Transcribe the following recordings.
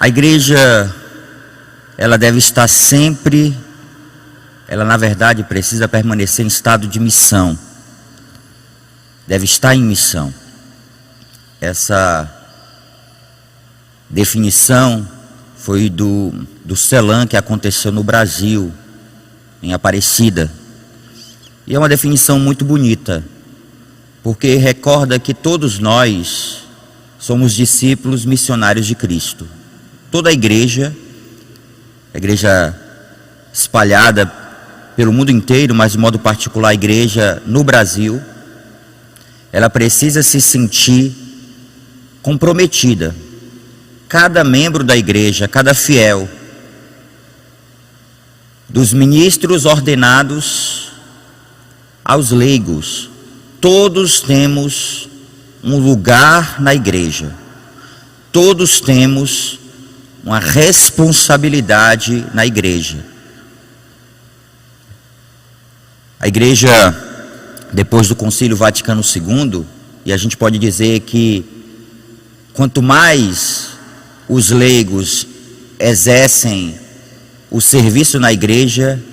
A igreja, ela deve estar sempre, ela na verdade precisa permanecer em estado de missão. Deve estar em missão. Essa definição foi do CELAM, que aconteceu no Brasil, em Aparecida. E é uma definição muito bonita, porque recorda que todos nós somos discípulos missionários de Cristo. Toda a igreja espalhada pelo mundo inteiro, mas de modo particular a igreja no Brasil, ela precisa se sentir comprometida. Cada membro da igreja, cada fiel, dos ministros ordenados aos leigos, todos temos um lugar na igreja, todos temos uma responsabilidade na igreja. A igreja, depois do Concílio Vaticano II, e a gente pode dizer que quanto mais os leigos exercem o serviço na igreja,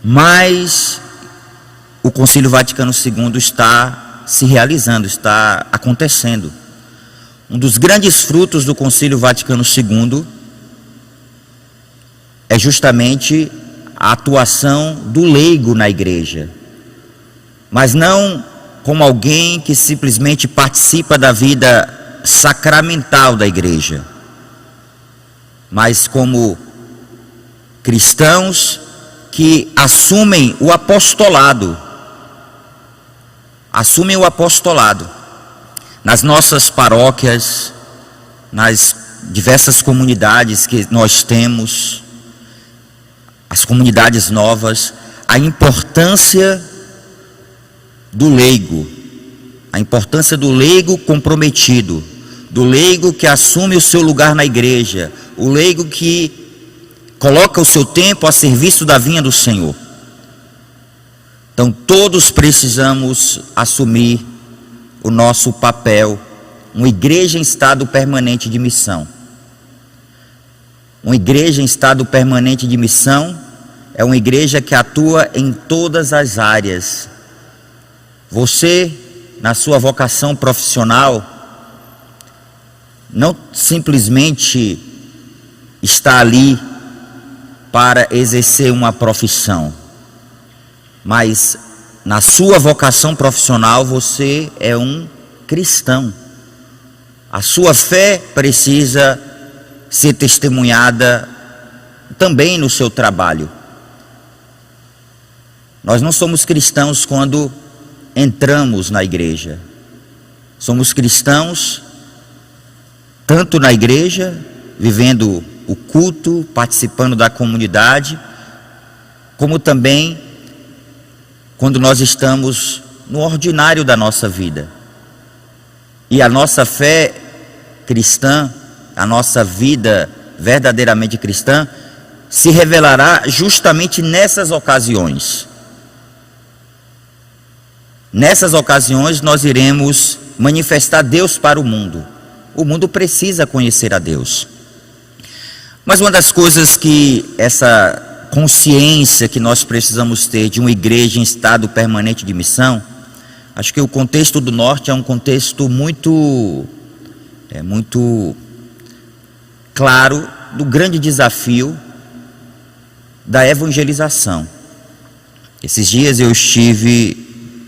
mais o Concílio Vaticano II está se realizando, está acontecendo. Um dos grandes frutos do Concílio Vaticano II é justamente a atuação do leigo na igreja, mas não como alguém que simplesmente participa da vida sacramental da igreja, mas como cristãos que assumem o apostolado. Assumem o apostolado nas nossas paróquias, nas diversas comunidades que nós temos, as comunidades novas, a importância do leigo, a importância do leigo comprometido, do leigo que assume o seu lugar na igreja, o leigo que coloca o seu tempo a serviço da vinha do Senhor. Então todos precisamos assumir o nosso papel, uma igreja em estado permanente de missão. Uma igreja em estado permanente de missão é uma igreja que atua em todas as áreas. Você, na sua vocação profissional, não simplesmente está ali para exercer uma profissão, mas na sua vocação profissional você é um cristão. A sua fé precisa ser testemunhada também no seu trabalho. Nós não somos cristãos quando entramos na igreja. Somos cristãos tanto na igreja, vivendo o culto, participando da comunidade, como também quando nós estamos no ordinário da nossa vida. E a nossa fé cristã, a nossa vida verdadeiramente cristã, se revelará justamente nessas ocasiões. Nessas ocasiões nós iremos manifestar Deus para o mundo. O mundo precisa conhecer a Deus. Mas uma das coisas que essa consciência que nós precisamos ter de uma igreja em estado permanente de missão, acho que o contexto do norte é um contexto muito claro do grande desafio da evangelização. Esses dias eu estive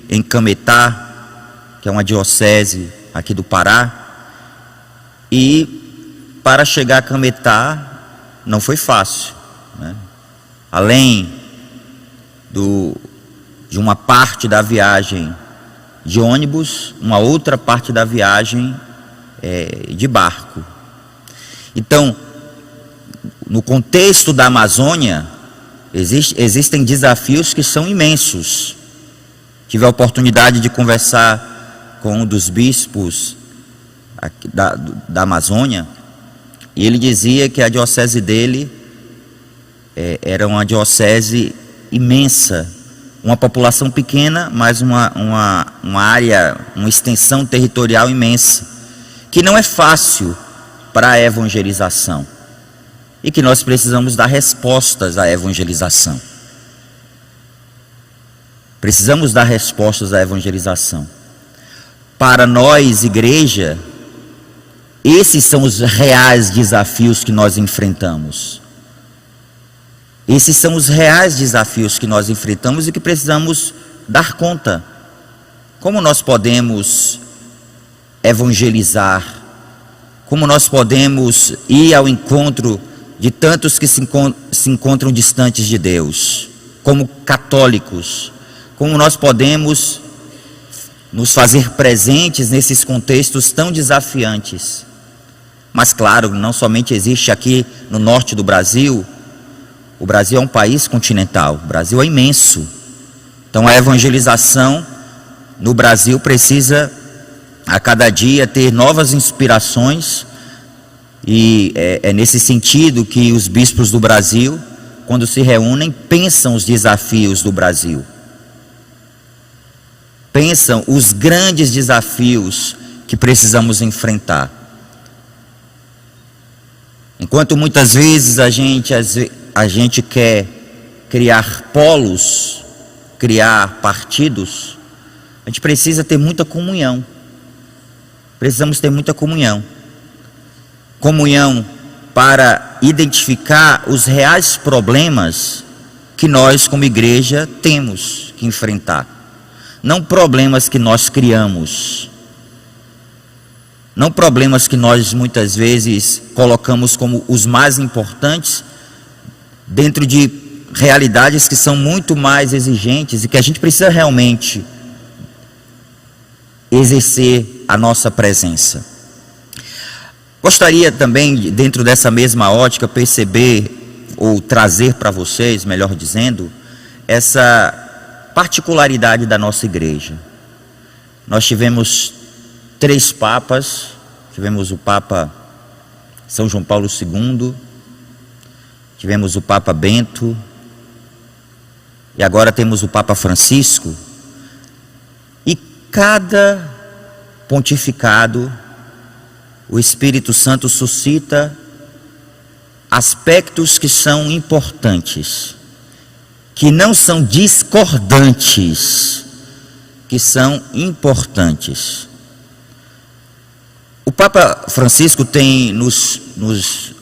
em Cametá, que é uma diocese aqui do Pará, e para chegar a Cametá não foi fácil, né? Além de uma parte da viagem de ônibus, uma outra parte da viagem de barco. Então, no contexto da Amazônia, existem desafios que são imensos. Tive a oportunidade de conversar com um dos bispos da Amazônia, e ele dizia que a diocese dele era uma diocese imensa, uma população pequena, mas uma área, uma extensão territorial imensa, que não é fácil para a evangelização. e que nós precisamos dar respostas à evangelização. Precisamos dar respostas à evangelização. Para nós, igreja, esses são os reais desafios que nós enfrentamos. Esses são os reais desafios que nós enfrentamos e que precisamos dar conta. Como nós podemos evangelizar? Como nós podemos ir ao encontro de tantos que se encontram distantes de Deus? Como católicos, como nós podemos nos fazer presentes nesses contextos tão desafiantes? Mas claro, não somente existe aqui no norte do Brasil. O Brasil é um país continental, o Brasil é imenso. Então a evangelização no Brasil precisa a cada dia ter novas inspirações, e é nesse sentido que os bispos do Brasil, quando se reúnem, pensam os desafios do Brasil. Pensam os grandes desafios que precisamos enfrentar. Enquanto muitas vezes a gente quer criar polos, criar partidos, a gente precisa ter muita comunhão. Precisamos ter muita comunhão. Comunhão para identificar os reais problemas que nós, como igreja, temos que enfrentar. Não problemas que nós criamos. Não problemas que nós muitas vezes colocamos como os mais importantes, dentro de realidades que são muito mais exigentes e que a gente precisa realmente exercer a nossa presença. Gostaria também, dentro dessa mesma ótica, perceber ou trazer para vocês, melhor dizendo, essa particularidade da nossa igreja. Nós tivemos 3 papas, tivemos o Papa São João Paulo II, tivemos o Papa Bento, e agora temos o Papa Francisco, e cada pontificado, o Espírito Santo suscita aspectos que são importantes, que não são discordantes, que são importantes. O Papa Francisco tem nos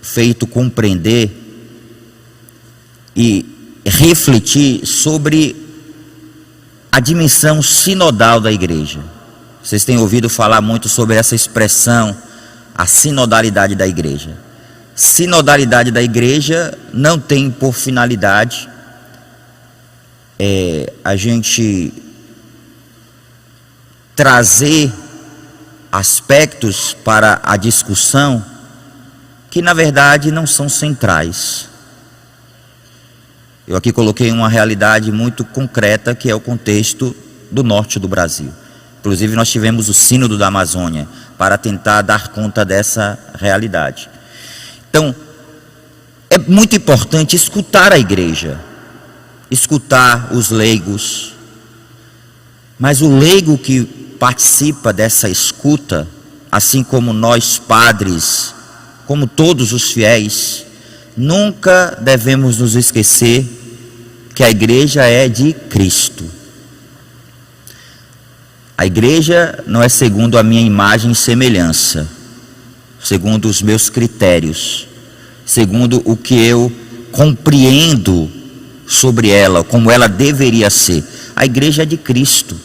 feito compreender e refletir sobre a dimensão sinodal da igreja. Vocês têm ouvido falar muito sobre essa expressão, a sinodalidade da igreja. Sinodalidade da igreja não tem por finalidade a gente trazer aspectos para a discussão que na verdade não são centrais. Eu aqui coloquei uma realidade muito concreta, que é o contexto do norte do Brasil. Inclusive nós tivemos o Sínodo da Amazônia para tentar dar conta dessa realidade. Então, é muito importante escutar a igreja, escutar os leigos, mas o leigo que participa dessa escuta, assim como nós padres, como todos os fiéis, nunca devemos nos esquecer que a igreja é de Cristo. A igreja não é segundo a minha imagem e semelhança, segundo os meus critérios, segundo o que eu compreendo sobre ela, como ela deveria ser. A igreja é de Cristo.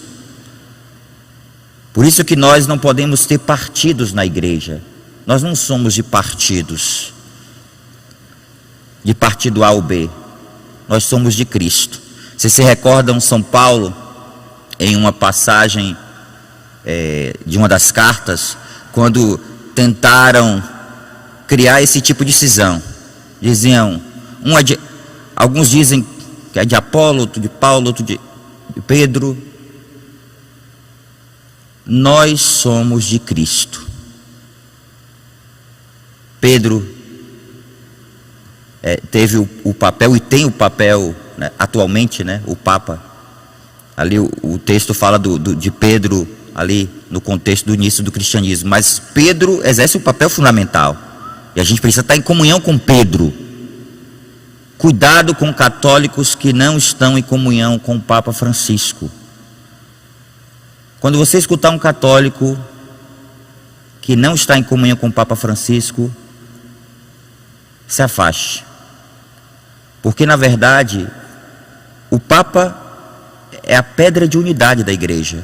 Por isso que nós não podemos ter partidos na igreja. Nós não somos de partidos, de partido A ou B. Nós somos de Cristo. Vocês se recordam São Paulo, em uma passagem de uma das cartas, quando tentaram criar esse tipo de cisão. Diziam, alguns dizem que é de Apolo, outro de Paulo, outro de Pedro. Nós somos de Cristo. Pedro teve o papel, e tem o papel, né, atualmente, né, o Papa. Ali o texto fala de Pedro, ali no contexto do início do cristianismo. Mas Pedro exerce um papel fundamental. E a gente precisa estar em comunhão com Pedro. Cuidado com católicos que não estão em comunhão com o Papa Francisco. Quando você escutar um católico que não está em comunhão com o Papa Francisco, se afaste. Porque na verdade, o Papa é a pedra de unidade da igreja.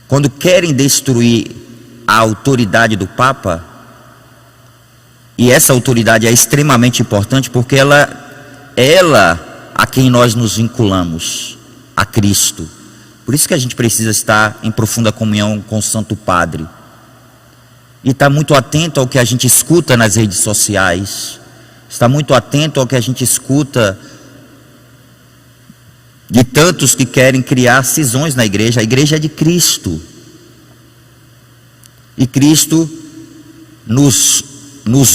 Quando querem destruir a autoridade do Papa, e essa autoridade é extremamente importante porque ela a quem nós nos vinculamos, a Cristo. Por isso que a gente precisa estar em profunda comunhão com o Santo Padre. E estar muito atento ao que a gente escuta nas redes sociais. Estar muito atento ao que a gente escuta de tantos que querem criar cisões na igreja. A igreja é de Cristo. E Cristo nos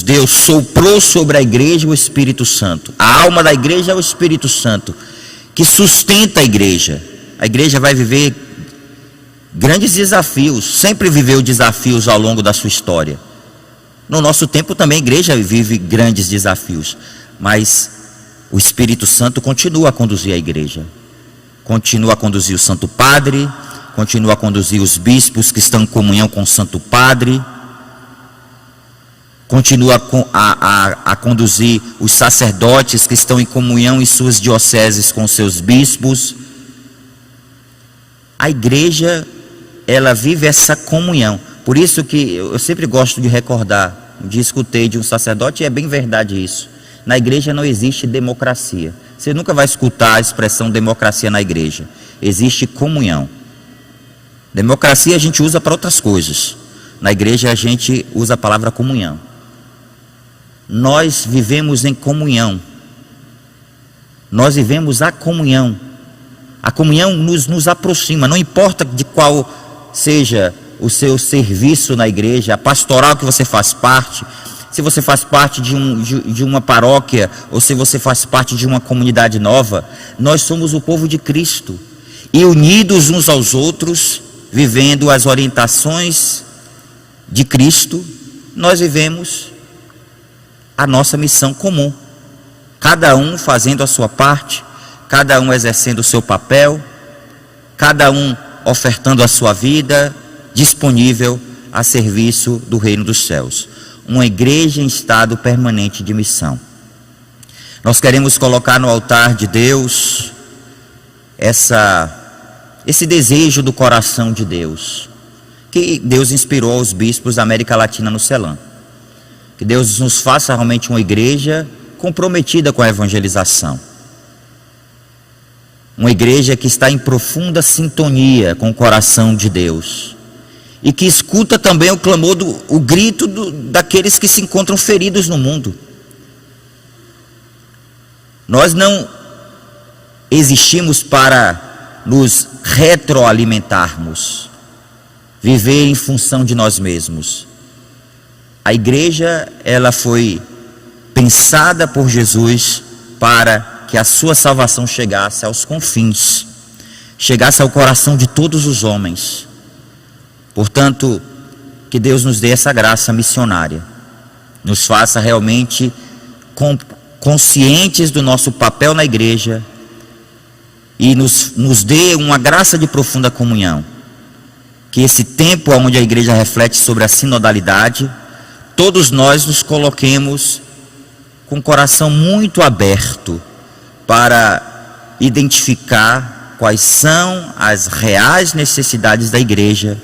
deu, soprou sobre a igreja o Espírito Santo. A alma da igreja é o Espírito Santo, que sustenta a igreja. A igreja vai viver grandes desafios, sempre viveu desafios ao longo da sua história. No nosso tempo também a igreja vive grandes desafios, mas o Espírito Santo continua a conduzir a igreja. Continua a conduzir o Santo Padre, continua a conduzir os bispos que estão em comunhão com o Santo Padre, continua a conduzir os sacerdotes que estão em comunhão em suas dioceses com seus bispos. A igreja, ela vive essa comunhão. Por isso que eu sempre gosto de recordar, um dia escutei de um sacerdote, e é bem verdade isso. Na igreja não existe democracia. Você nunca vai escutar a expressão democracia na igreja. Existe comunhão. Democracia a gente usa para outras coisas. Na igreja a gente usa a palavra comunhão. Nós vivemos em comunhão. Nós vivemos a comunhão. A comunhão nos aproxima, não importa de qual seja o seu serviço na igreja, a pastoral que você faz parte, se você faz parte de uma paróquia ou se você faz parte de uma comunidade nova, nós somos o povo de Cristo. E unidos uns aos outros, vivendo as orientações de Cristo, nós vivemos a nossa missão comum. Cada um fazendo a sua parte, cada um exercendo o seu papel, cada um ofertando a sua vida, disponível a serviço do reino dos céus. Uma igreja em estado permanente de missão. Nós queremos colocar no altar de Deus esse desejo do coração de Deus, que Deus inspirou aos bispos da América Latina no CELAM. Que Deus nos faça realmente uma igreja comprometida com a evangelização. Uma igreja que está em profunda sintonia com o coração de Deus. E que escuta também o clamor, o grito daqueles que se encontram feridos no mundo. Nós não existimos para nos retroalimentarmos, viver em função de nós mesmos. A igreja, ela foi pensada por Jesus para que a sua salvação chegasse aos confins, chegasse ao coração de todos os homens. Portanto, que Deus nos dê essa graça missionária, nos faça realmente conscientes do nosso papel na igreja e nos dê uma graça de profunda comunhão. Que esse tempo onde a igreja reflete sobre a sinodalidade, todos nós nos coloquemos com o coração muito aberto para identificar quais são as reais necessidades da igreja,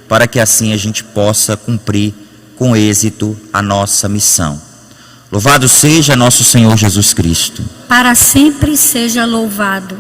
para que assim a gente possa cumprir com êxito a nossa missão. Louvado seja nosso Senhor Jesus Cristo. Para sempre seja louvado.